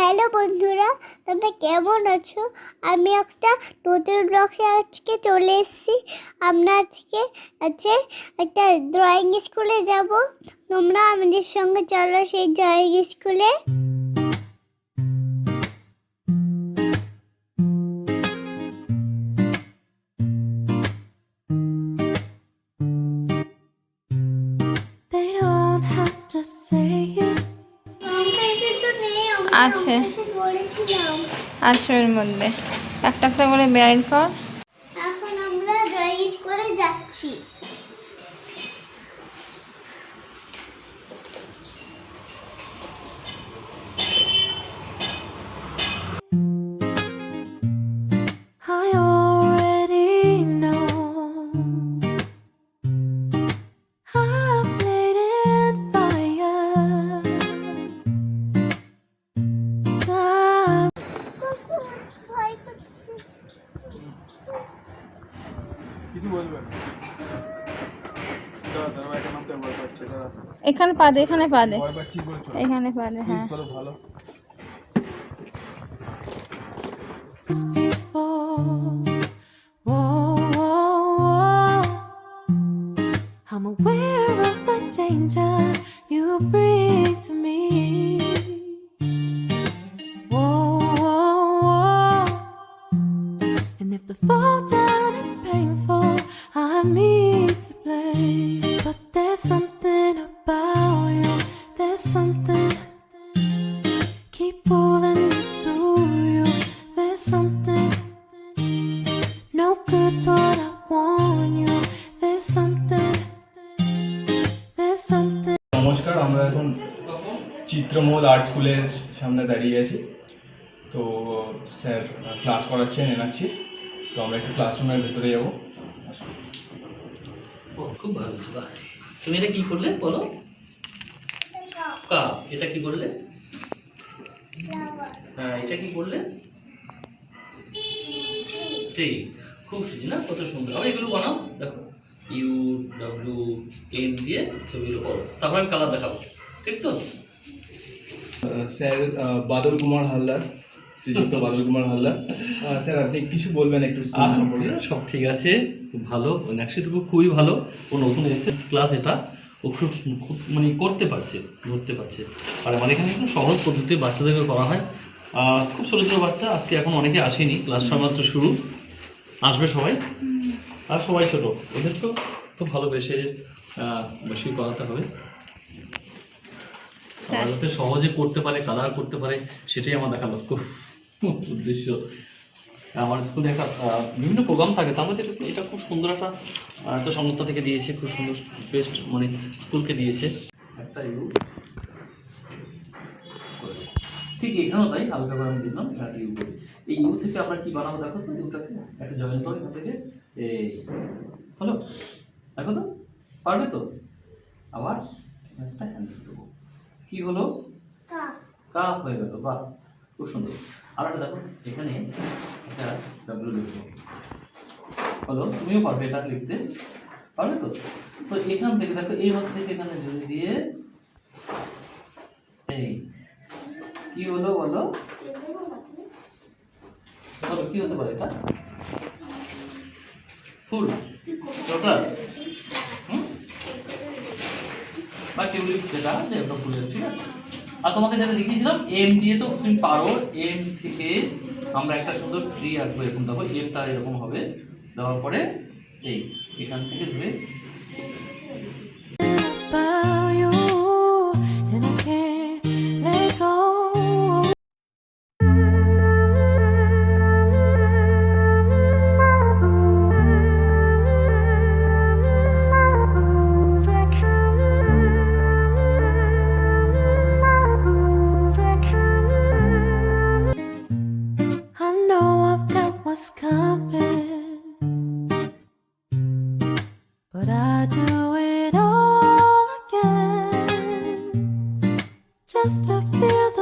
Hello বন্ধুরা, তোমরা কেমন আছো? আমি একটা নতুন ব্লগে আজকে চলে এসেছি। আমরা আজকে একটা ড্রয়িং স্কুলে যাব। তোমরা আমাদের সঙ্গে চলো সেই ড্রয়িং স্কুলে। আছে আছে এর মধ্যে একটা একটা করে বের কর। এখন আমরা ড্রয়িং স্কুলে যাচ্ছি। এখানে পাদে এখানে পাদে এখানে পাদে হ্যাঁ I'm aware of the danger you bring to me. Whoa, whoa, whoa. And if the fall down is painful, I'm me to blame. But there's something about you, there's something keep pulling me to you. There's something no good, but I want you. There's something. নমস্কার, আমরা এখন চিত্রমহল art স্কুলের সামনে দাঁড়িয়ে আছি। তো sir class করাচ্ছেন এনাচ্ছি, তো আমরা একটু ক্লাসরুমের ভেতরে যাবো। খুব ভালো। তুমি এটা কি করলে বলো? কাপ। এটা কি করলে? হ্যাঁ, এটা কি করলে? ট্রি। খুব সুন্দর না? কত সুন্দর। আবার এগুলো বানাও, দেখো UWM দিয়ে ছবিগুলো করো, তারপর আমি কালার দেখাবো, ঠিক তো? স্যার বাদল কুমার হালদার, শ্রীযুক্ত বাদল কুমার হালদার। স্যার আপনি কিছু বলবেন একটু সম্পর্কে? সব ঠিক আছে, খুব ভালো। অ্যাকচুয়ালি তো খুবই ভালো। ও নতুন এসেছে ক্লাস, এটা ও খুব মানে করতে পারছে, ধরতে পারছে। আর আমার এখানে খুব সহজ পদ্ধতিতে বাচ্চাদেরকে করা হয়। খুব ছোটো ছোটো বাচ্চা, আজকে এখন অনেকে আসেনি, ক্লাসটা মাত্র শুরু, আসবে সবাই। আর সবাই ছোটো, ওদের তো ভালোবেসে বেশি করাতে হবে। যাতে সহজে করতে পারে, কালার করতে পারে, সেটাই আমার দেখার লক্ষ্য উদ্দেশ্য। আমার স্কুলে একটা বিভিন্ন প্রোগ্রাম থাকে, তার মধ্যে এটা খুব সুন্দর একটা সংস্থা থেকে দিয়েছে, খুব সুন্দর বেস্ট মানে স্কুলকে দিয়েছে একটা ঠিক এখানেও তাই হালকা করে আমি দিলাম একটা ইউ করি। এই ইউ থেকে আমরা কি বানাবো দেখো তো, ইউটাকে একটা জয়েন করো এখান থেকে। এই হলো, দেখো তো পারবে তো? আবার একটা হ্যান্ডেল দেবো, কি হলো? কাপ হয়ে গেল। বাহ, খুব সুন্দর। আর একটা দেখো, এখানে একটা ডাব্লিউ লিখবো, হলো। তুমিও পারবে এটা লিখতে, পারবে তো? তো এখান থেকে দেখো, এই হাত থেকে এখানে জড়িয়ে দিয়ে এই কি হলো বলো? কি হতে পারে এটা? ফুল, লোটাস বা টিউলিপ, যেটা যে একটা ফুলের, ঠিক আছে? আর তোমাকে যেটা দেখিয়েছিলাম এম দিয়ে, তো তুমি পারো। এম থেকে আমরা একটা সুন্দর ট্রি আঁকবো, এরকম দেখো এমটা এরকম হবে, দেওয়ার পরে এই এখান থেকে ধরে but I do it all again just to feel